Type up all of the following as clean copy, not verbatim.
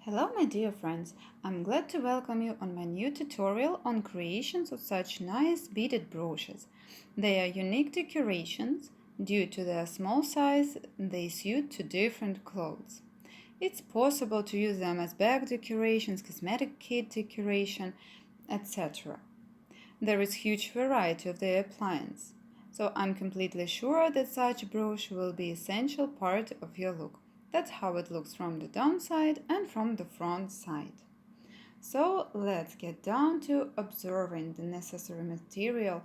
Hello my dear friends, I'm glad to welcome you on my new tutorial on creations of such nice beaded brooches. They are unique decorations. Due to their small size, they suit to different clothes. It's possible to use them as bag decorations, cosmetic kit decoration, etc. There is huge variety of their appliance, so I'm completely sure that such brooch will be essential part of your look. That's how it looks from the downside and from the front side. So let's get down to observing the necessary material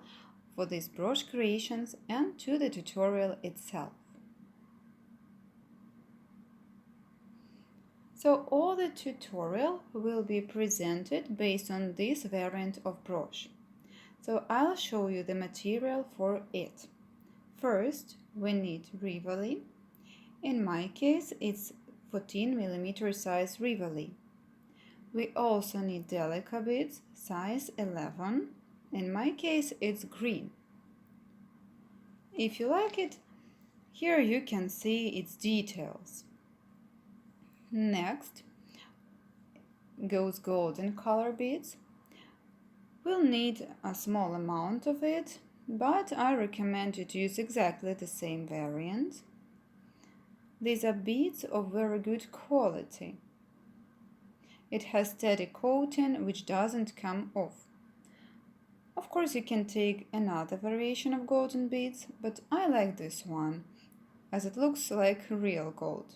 for these brooch creations and to the tutorial itself. So all the tutorial will be presented based on this variant of brooch. So I'll show you the material for it. First, we need Rivoli. In my case, it's 14mm size Rivoli. We also need Delica beads, size 11. In my case, it's green. If you like it, here you can see its details. Next goes golden color beads. We'll need a small amount of it, but I recommend you to use exactly the same variant. These are beads of very good quality. It has steady coating which doesn't come off. Of course, you can take another variation of golden beads, but I like this one, as it looks like real gold.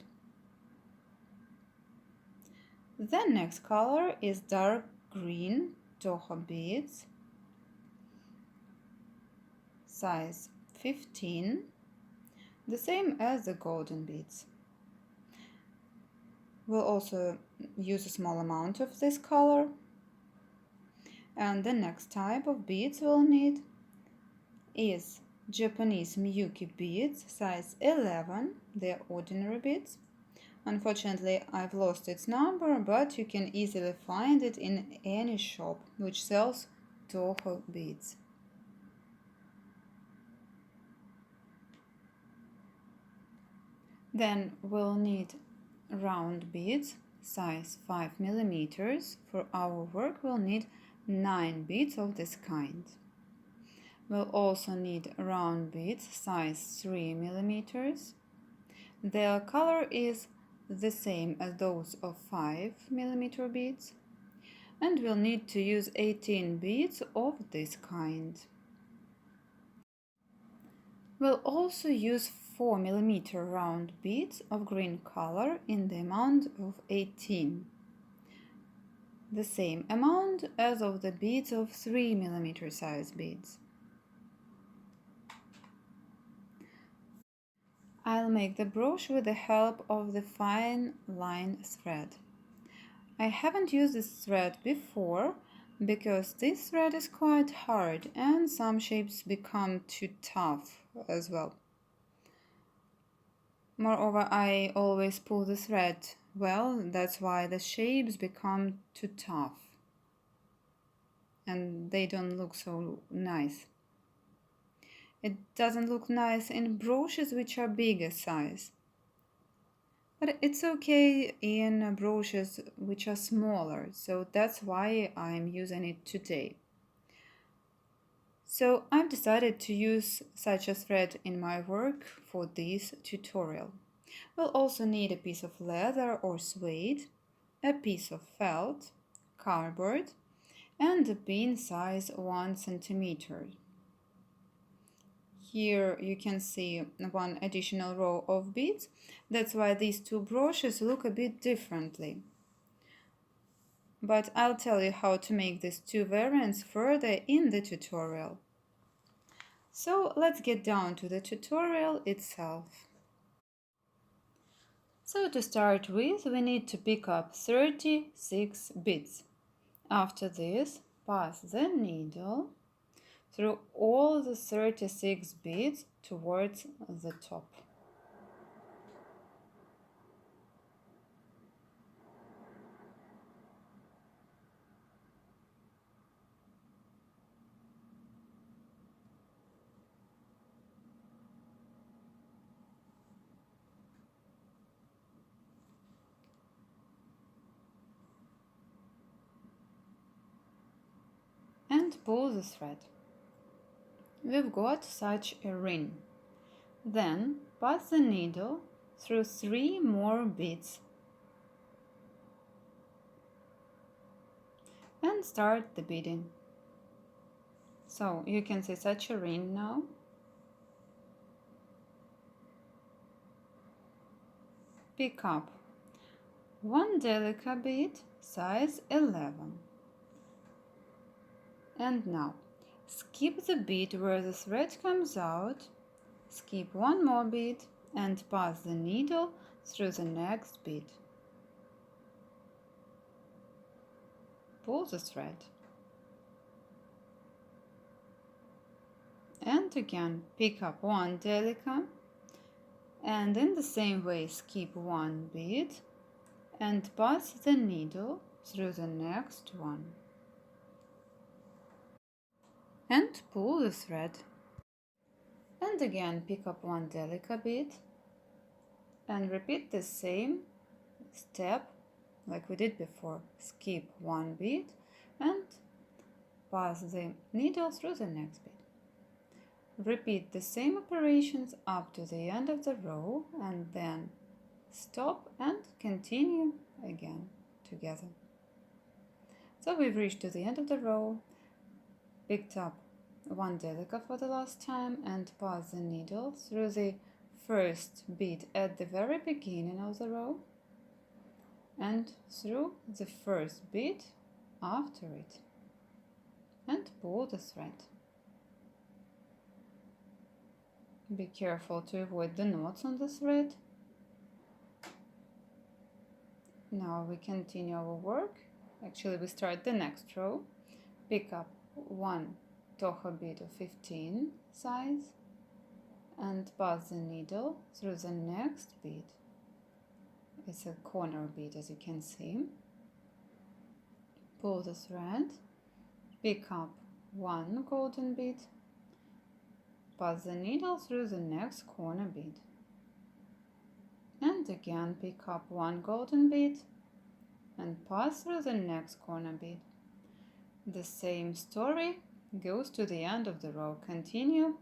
The next color is dark green Toho beads, size 15. The same as the golden beads. We'll also use a small amount of this color. And the next type of beads we'll need is Japanese Miyuki beads, size 11. They're ordinary beads. Unfortunately, I've lost its number, but you can easily find it in any shop which sells Toho beads. Then we'll need round beads, size 5mm. For our work we'll need 9 beads of this kind. We'll also need round beads, size 3mm. Their color is the same as those of 5mm beads. And we'll need to use 18 beads of this kind. We'll also use 4mm round beads of green color in the amount of 18. The same amount as of the beads of 3mm size beads. I'll make the brooch with the help of the fine line thread. I haven't used this thread before because this thread is quite hard and some shapes become too tough as well. Moreover, I always pull the thread well, that's why the shapes become too tough and they don't look so nice. It doesn't look nice in brooches which are bigger size, but it's okay in brooches which are smaller, so that's why I'm using it today. So I've decided to use such a thread in my work for this tutorial. We'll also need a piece of leather or suede, a piece of felt, cardboard, and a pin size 1 cm. Here you can see one additional row of beads. That's why these two brooches look a bit differently. But I'll tell you how to make these two variants further in the tutorial. So let's get down to the tutorial itself. So to start with, we need to pick up 36 beads. After this, pass the needle through all the 36 beads towards the top. and pull the thread. We've got such a ring. Then pass the needle through 3 more beads and start the beading. So you can see such a ring now. Pick up 1 delicate bead, size 11. And now skip the bead where the thread comes out, skip 1 more bead and pass the needle through the next bead. Pull the thread. And again pick up 1 delicate and in the same way skip 1 bead and pass the needle through the next one. And pull the thread. And again pick up 1 delicate bead and repeat the same step like we did before. Skip 1 bead and pass the needle through the next bead. Repeat the same operations up to the end of the row and then stop and continue again together. So we've reached to the end of the row, picked up 1 delicate for the last time and pass the needle through the first bead at the very beginning of the row and through the first bead after it and pull the thread. Be careful to avoid the knots on the thread. Now we continue our work. Actually, we start the next row. Pick up 1 toho bead of 15 size and pass the needle through the next bead. It's a corner bead, as you can see. Pull the thread, pick up 1 golden bead, pass the needle through the next corner bead. And again pick up 1 golden bead and pass through the next corner bead. The same story goes to the end of the row. Continue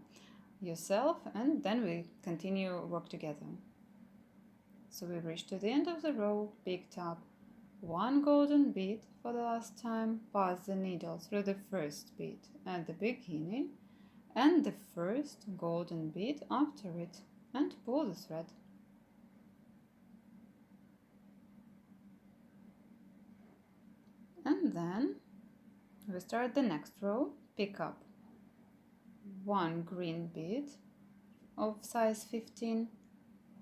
yourself and then we continue work together. So we reached to the end of the row, picked up 1 golden bead for the last time, pass the needle through the first bead at the beginning and the first golden bead after it and pull the thread. And then we start the next row, pick up 1 green bead of size 15,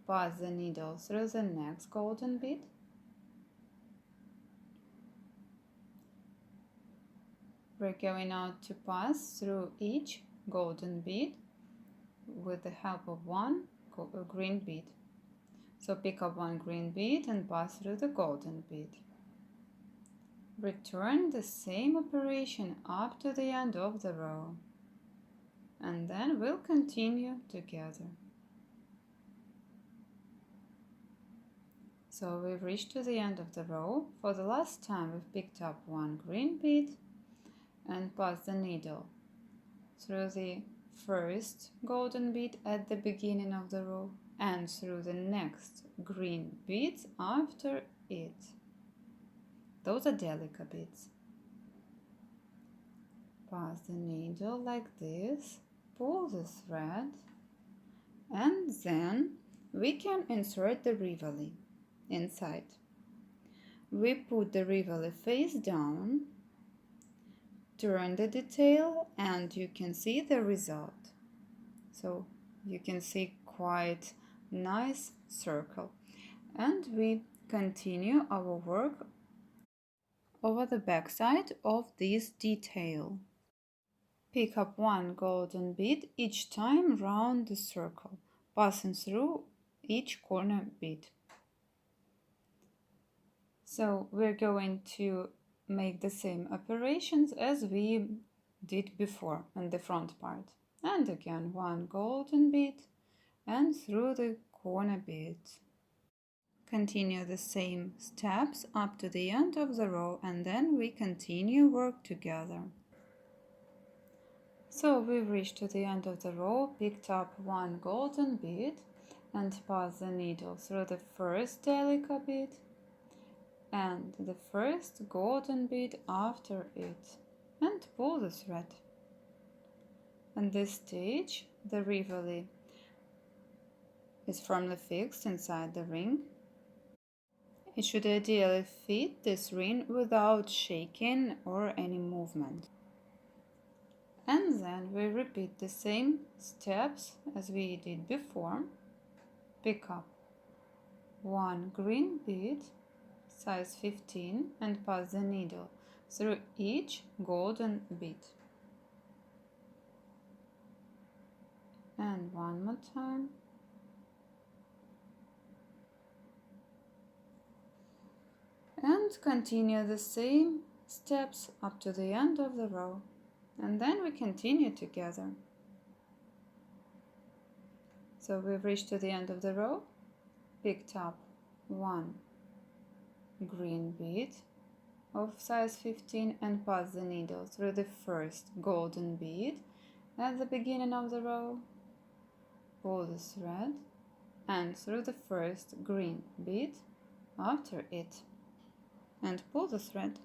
pass the needle through the next golden bead, we're going now to pass through each golden bead with the help of 1 green bead. So pick up 1 green bead and pass through the golden bead. Return the same operation up to the end of the row and then we'll continue together. So we've reached to the end of the row. For the last time we've picked up 1 green bead and passed the needle through the first golden bead at the beginning of the row and through the next green beads after it. Those are delicate beads. Pass the needle like this, pull the thread, and then we can insert the rivoli inside. We put the rivoli face down, turn the detail, and you can see the result. So you can see quite nice circle. And we continue our work over the back side of this detail. Pick up 1 golden bead each time round the circle, passing through each corner bead. So we're going to make the same operations as we did before in the front part. And again 1 golden bead and through the corner beads. Continue the same steps up to the end of the row and then we continue work together. So we've reached to the end of the row, picked up one golden bead and passed the needle through the first delicate bead and the first golden bead after it and pull the thread. At this stage, the rivelet is firmly fixed inside the ring. It should ideally fit this ring without shaking or any movement. And then we repeat the same steps as we did before. Pick up one green bead, size 15, and pass the needle through each golden bead. And one more time. And continue the same steps up to the end of the row. And then we continue together. So we've reached to the end of the row, picked up one green bead of size 15 and passed the needle through the first golden bead at the beginning of the row. Pull the thread and through the first green bead after it and pull the thread.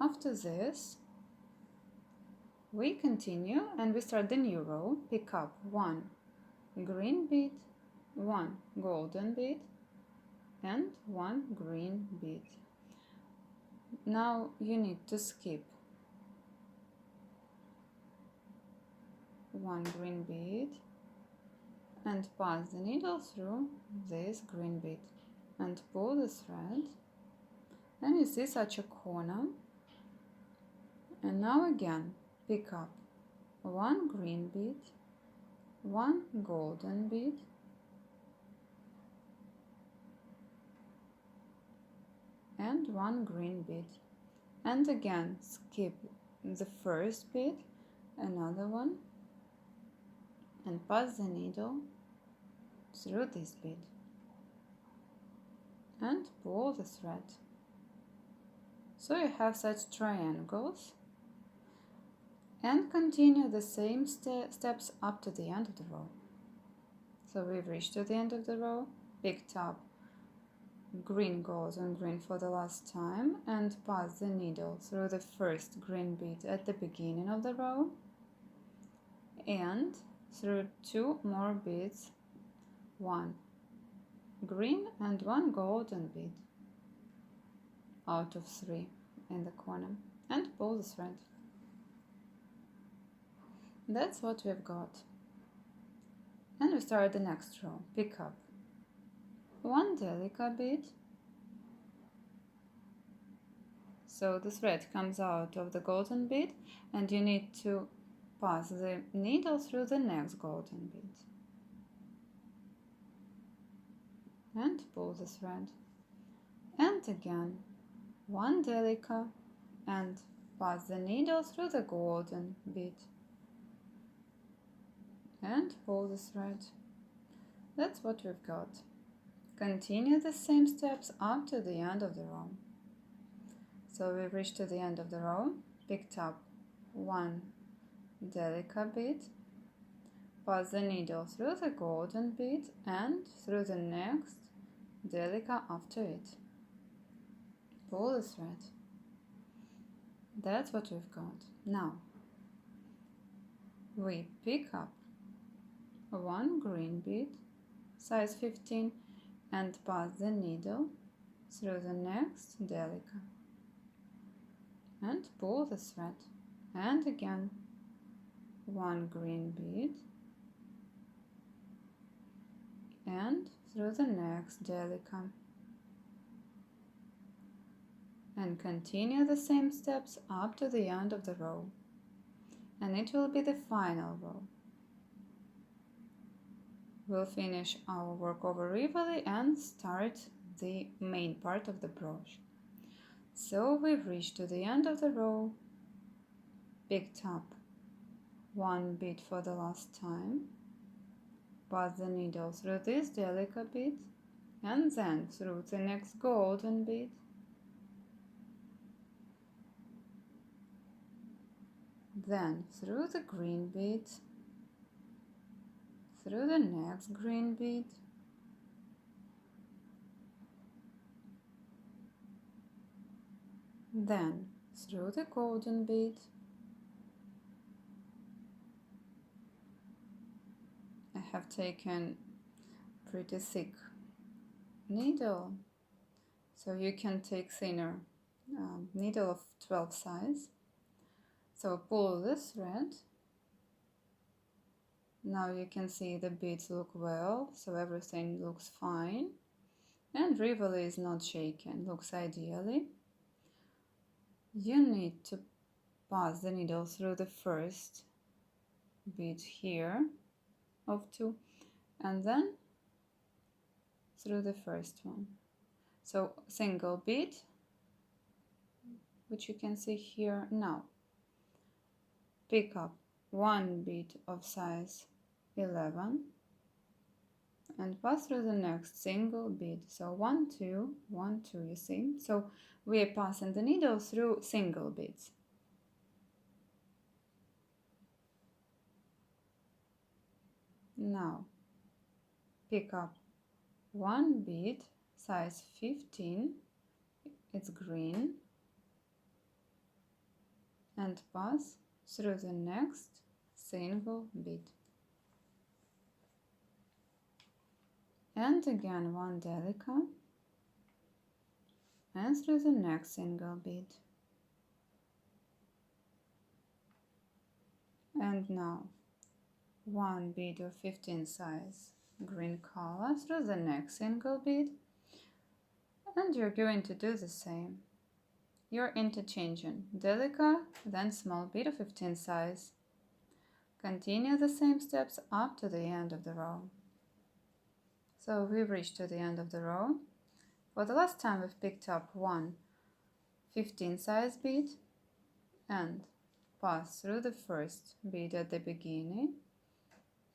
After this, we continue and we start the new row. Pick up one green bead, one golden bead, and one green bead. Now you need to skip one green bead and pass the needle through this green bead and pull the thread. And you see such a corner. And now again, pick up one green bead, one golden bead, and one green bead. And again, skip the first bead, another one, and pass the needle through this bead. And pull the thread. So you have such triangles. And continue the same steps up to the end of the row. So we've reached to the end of the row, picked up green, gold, and green for the last time, and passed the needle through the first green bead at the beginning of the row, and through two more beads, one green and one golden bead out of three in the corner, and pull the thread. That's what we've got. And we start the next row. Pick up one delicate bead. So the thread comes out of the golden bead and you need to pass the needle through the next golden bead. And pull the thread. And again, one delicate and pass the needle through the golden bead. And pull the thread. That's what we've got. Continue the same steps up to the end of the row. So we've reached to the end of the row, picked up one delicate bead, pass the needle through the golden bead and through the next delicate after it. Pull the thread. That's what we've got. Now, we pick up one green bead, size 15, and pass the needle through the next delicate and pull the thread. And again, one green bead and through the next delicate. And continue the same steps up to the end of the row. And it will be the final row. We'll finish our work over rivelet and start the main part of the brooch. So we've reached to the end of the row, picked up one bead for the last time, pass the needle through this delicate bead, and then through the next golden bead, then through the green bead, through the next green bead, then through the golden bead, I have taken pretty thick needle, so you can take thinner needle of 12 size. So pull the thread. Now you can see the beads look well, so everything looks fine, and rivoli is not shaken, looks ideally. You need to pass the needle through the first bead here of 2, and then through the first one. So single bead, which you can see here. Now pick up one bead of size 11 and pass through the next single bead. So 1, 2, 1, 2, you see. So we are passing the needle through single beads. Now pick up one bead size 15, it's green, and pass through the next single bead. And again one delica, and through the next single bead. And now one bead of 15 size green color through the next single bead, and you're going to do the same. You're interchanging delica, then small bead of 15 size. Continue the same steps up to the end of the row. So we've reached to the end of the row. For the last time we've picked up one 15 size bead and pass through the first bead at the beginning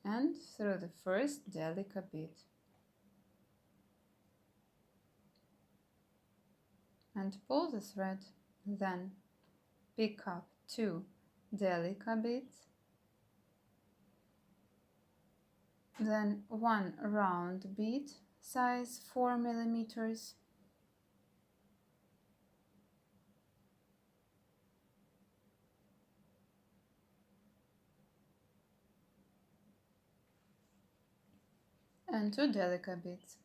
and through the first delica bead. And pull the thread, then pick up 2 delica beads, then one round bead size 4 millimeters, and 2 delica beads.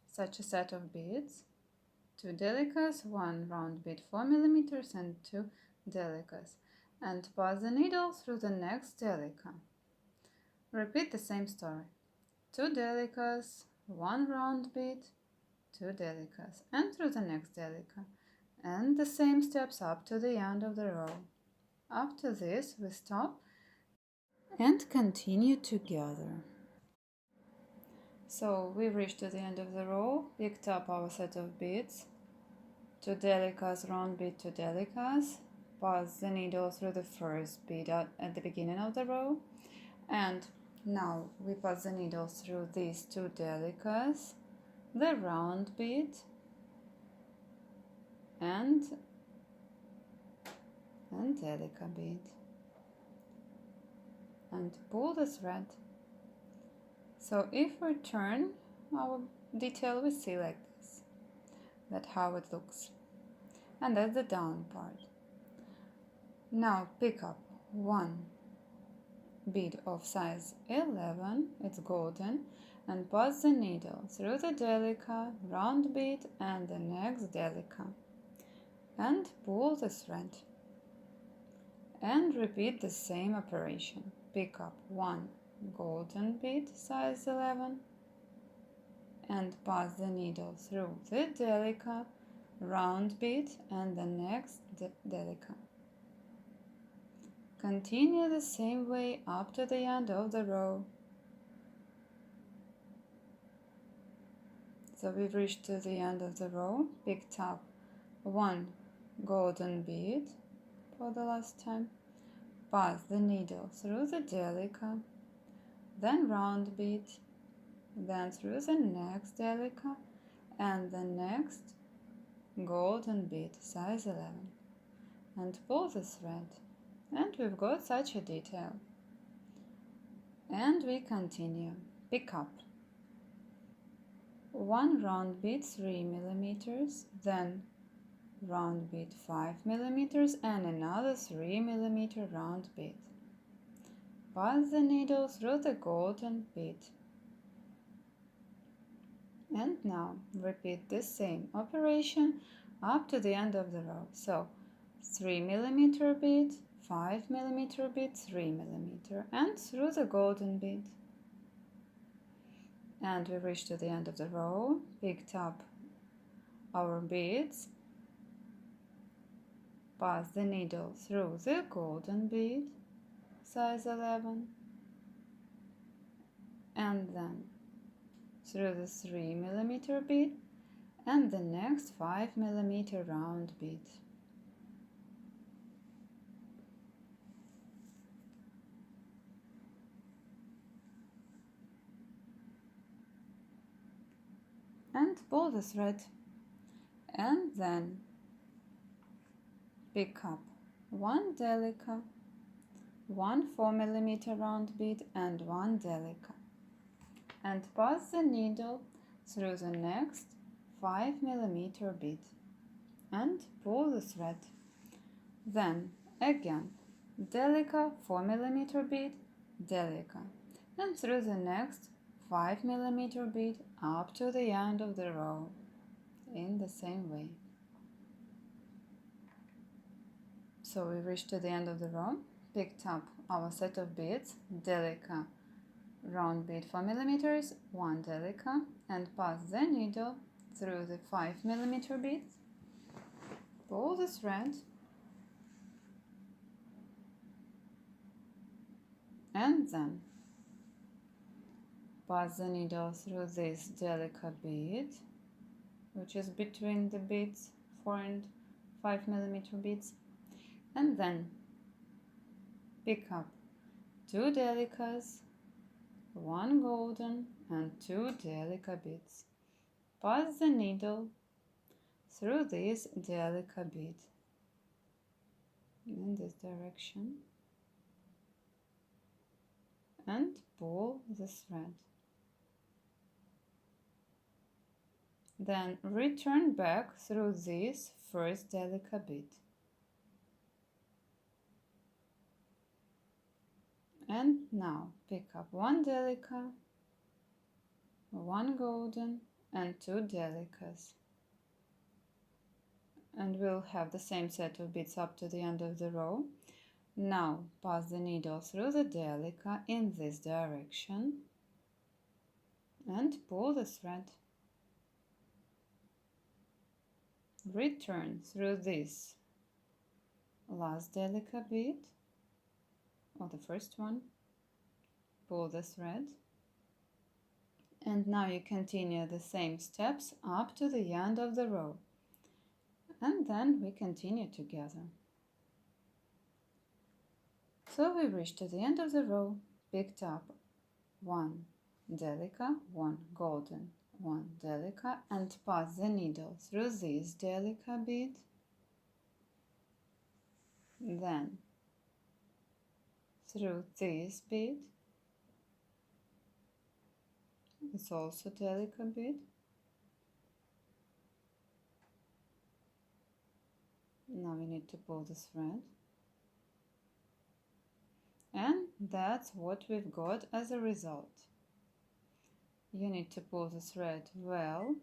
Such a set of beads: 2 delicas, one round bead 4 millimeters, and 2 delicas, and pass the needle through the next delica. Repeat the same story: 2 delicas, one round bead, 2 delicas, and through the next delica, and the same steps up to the end of the row. After this, we stop and continue together. So we've reached to the end of the row, picked up our set of beads, 2 delicas, round bead, 2 delicas, pass the needle through the first bead at the beginning of the row, and now we pass the needle through these 2 delicas, the round bead, and delica bead, and pull the thread. So if we turn our detail, we see like this. That's how it looks. And that's the down part. Now pick up one bead of size 11, it's golden, and pass the needle through the delica, round bead, and the next delica, and pull the thread. And repeat the same operation. Pick up one golden bead size 11 and pass the needle through the delica, round bead, and the next delica. Continue the same way up to the end of the row. So we've reached to the end of the row, picked up one golden bead for the last time, pass the needle through the delica, then round bead, then through the next delica, and the next golden bead size 11, and pull the thread. And we've got such a detail. And we continue. Pick up. One round bead 3 millimeters, then round bead 5 millimeters and another 3 millimeter round bead. Pass the needle through the golden bead. And now repeat the same operation up to the end of the row. So 3 millimeter bead, 5 millimeter bead, 3 millimeter, and through the golden bead. And we reached to the end of the row, picked up our beads, passed the needle through the golden bead, size 11, and then through the 3 millimeter bead and the next 5 millimeter round bead. And pull the thread, and then pick up one delica, one 4 millimeter round bead and one delica, and pass the needle through the next 5 millimeter bead and pull the thread. Then again delica, 4 millimeter bead, delica, and through the next 5 millimeter bead up to the end of the row in the same way. So we reached to the end of the row, picked up our set of beads, delica, round bead 4 millimeters, one delica, and passed the needle through the 5 millimeter beads, pull the thread, and then pass the needle through this delica bead, which is between the beads, 4 and 5 millimeter beads, and then pick up 2 delicas, 1 golden and 2 delica beads. Pass the needle through this delica bead in this direction and pull the thread. Then return back through this first delica bead. And now pick up 1 delica, 1 golden and 2 delicas. And we'll have the same set of beads up to the end of the row. Now pass the needle through the delica in this direction and pull the thread. Return through this last delica bead, or the first one, pull the thread, and now you continue the same steps up to the end of the row, and then we continue together. So we reached to the end of the row, picked up 1 delica, 1 golden, 1 delica, and pass the needle through this delica bead, then through this bead, it's also delica bead, now we need to pull the thread, and that's what we've got as a result. You need to pull the thread well.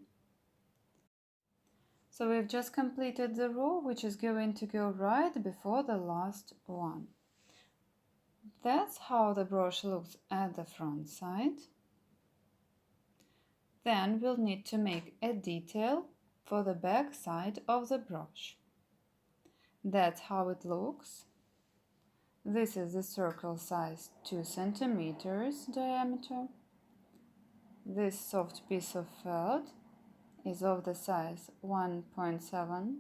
So we've just completed the row, which is going to go right before the last one. That's how the brooch looks at the front side. Then we'll need to make a detail for the back side of the brooch. That's how it looks. This is the circle size 2 centimeters diameter. This soft piece of felt is of the size 1.7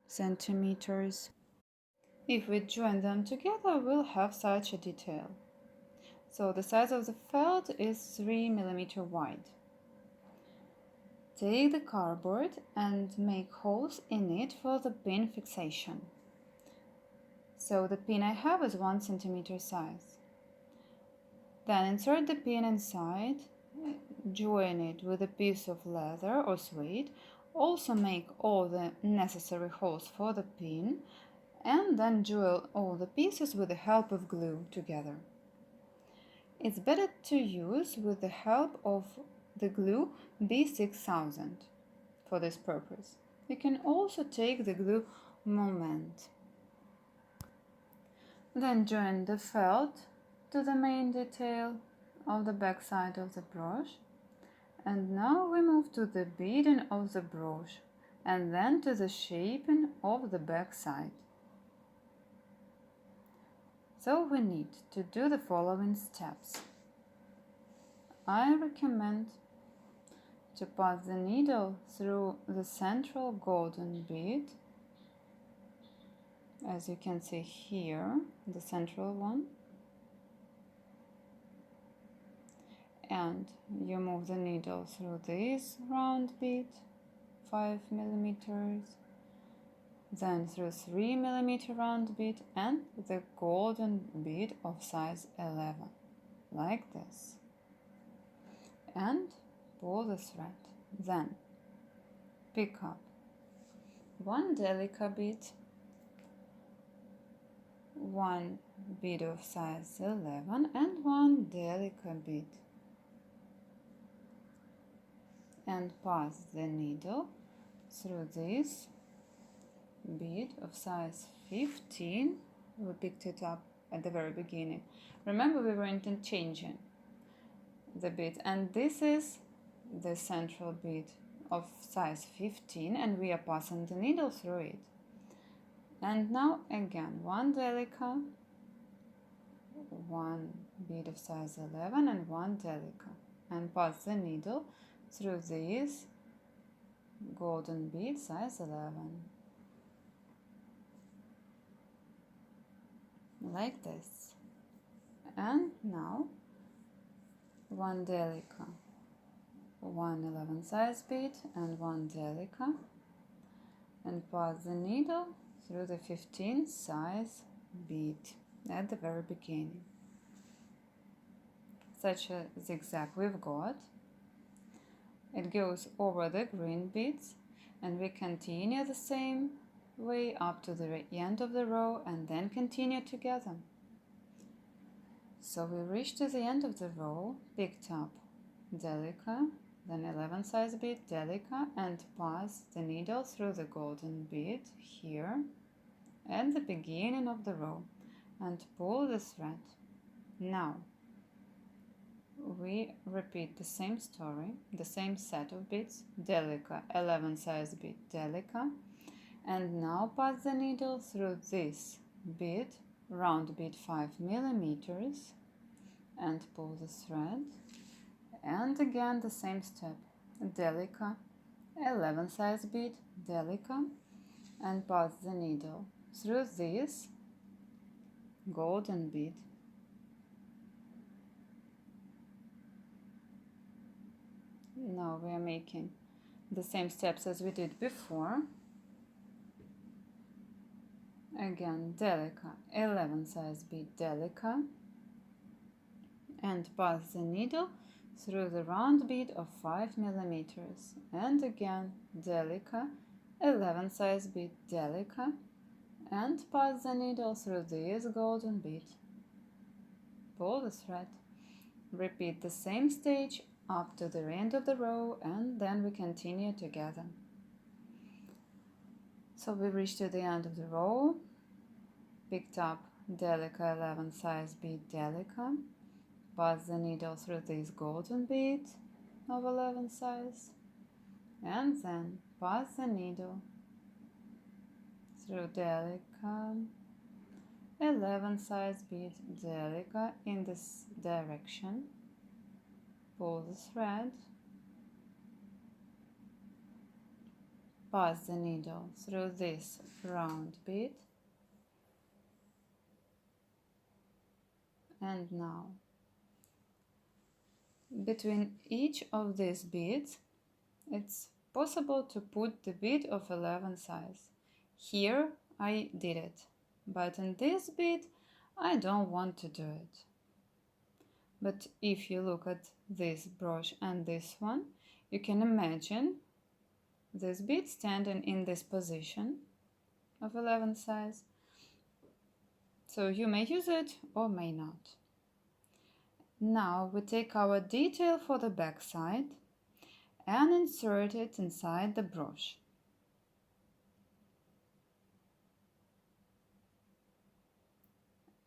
centimeters. If we join them together, we'll have such a detail. So the size of the felt is 3 millimeter wide. Take the cardboard and make holes in it for the pin fixation. So the pin I have is 1 centimeter size. Then insert the pin inside, join it with a piece of leather or suede, also make all the necessary holes for the pin, and then join all the pieces with the help of glue together. It's better to use with the help of the glue B6000 for this purpose. You can also take the glue moment. Then join the felt to the main detail of the back side of the brooch. And now we move to the beading of the brooch and then to the shaping of the back side. So we need to do the following steps. I recommend to pass the needle through the central golden bead, as you can see here, the central one, and you move the needle through this round bead, 5 millimeters, then through 3 millimeter round bead and the golden bead of size 11, like this, and pull the thread. Then pick up 1 delicate bead, 1 bead of size 11 and 1 delicate bead, and pass the needle through this bead of size 15. We picked it up at the very beginning. Remember, we were interchanging the bead, and this is the central bead of size 15, and we are passing the needle through it. And now again, 1 delicate, 1 bead of size 11 and 1 delicate, and pass the needle through this golden bead size 11, like this. And now 1 delicate, 1 11 size bead and 1 delicate, and pass the needle through the 15 size bead at the very beginning. Such a zigzag we've got. It goes over the green beads, and we continue the same way up to the end of the row and then continue together. So we reach to the end of the row, picked up delicate, then 11 size bead, delicate, and pass the needle through the golden bead here at the beginning of the row and pull the thread. Now we repeat the same story, the same set of beads, delicate, 11 size bead, delicate, and now pass the needle through this bead, round bead 5 millimeters, and pull the thread, and again the same step, delicate, 11 size bead, delicate, and pass the needle through this golden bead. Now we are making the same steps as we did before. Again, delicate, 11 size bead, delicate, and pass the needle through the round bead of 5 millimeters, and again, delicate, 11 size bead, delicate, and pass the needle through this golden bead. Pull the thread. Repeat the same stage up to the end of the row, and then we continue together. So we reached to the end of the row, picked up delicate 11 size bead, delicate, pass the needle through this golden bead of 11 size, and then pass the needle through delicate 11 size bead, delicate in this direction. Pull the thread, pass the needle through this round bead, and now between each of these beads it's possible to put the bead of 11 size. Here I did it. but in this bead I don't want to do it. But if you look at this brooch and this one, you can imagine this bead standing in this position of 11 size. So you may use it or may not. Now we take our detail for the back side and insert it inside the brooch.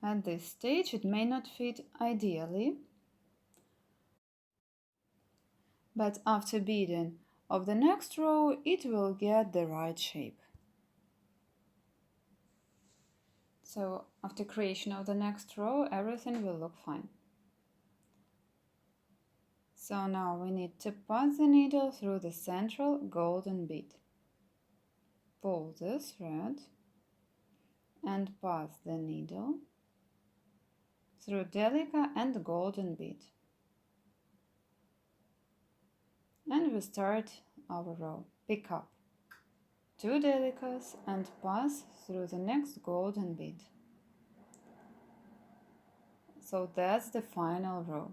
At this stage it may not fit ideally, but after beading of the next row it will get the right shape. So after creation of the next row everything will look fine. So now we need to pass the needle through the central golden bead. Pull the thread and pass the needle through delica and golden bead. And we start our row. Pick up 2 delicas and pass through the next golden bead. So that's the final row.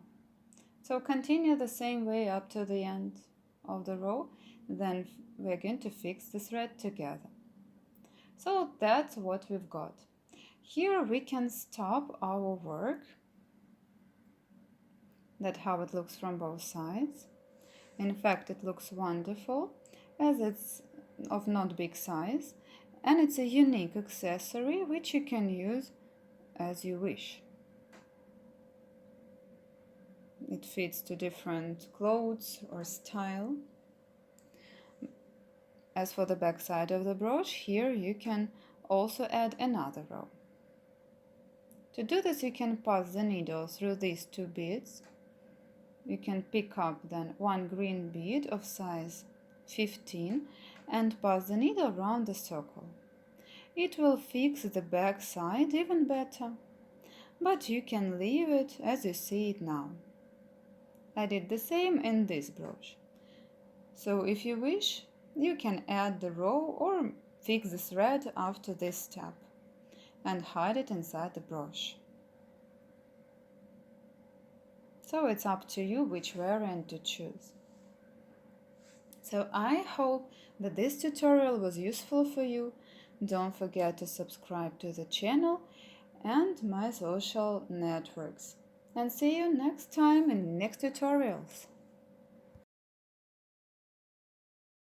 So continue the same way up to the end of the row, then we're going to fix the thread together. So that's what we've got. Here we can stop our work. That's how it looks from both sides. In fact, it looks wonderful as it's of not big size, and it's a unique accessory which you can use as you wish. It fits to different clothes or style. As for the back side of the brooch, here you can also add another row. To do this, you can pass the needle through these 2 beads. You can pick up then 1 green bead of size 15 and pass the needle around the circle. It will fix the back side even better, but you can leave it as you see it now. I did the same in this brooch. So if you wish, you can add the row or fix the thread after this step and hide it inside the brooch. So it's up to you which variant to choose. So I hope that this tutorial was useful for you. Don't forget to subscribe to the channel and my social networks. And see you next time in next tutorials.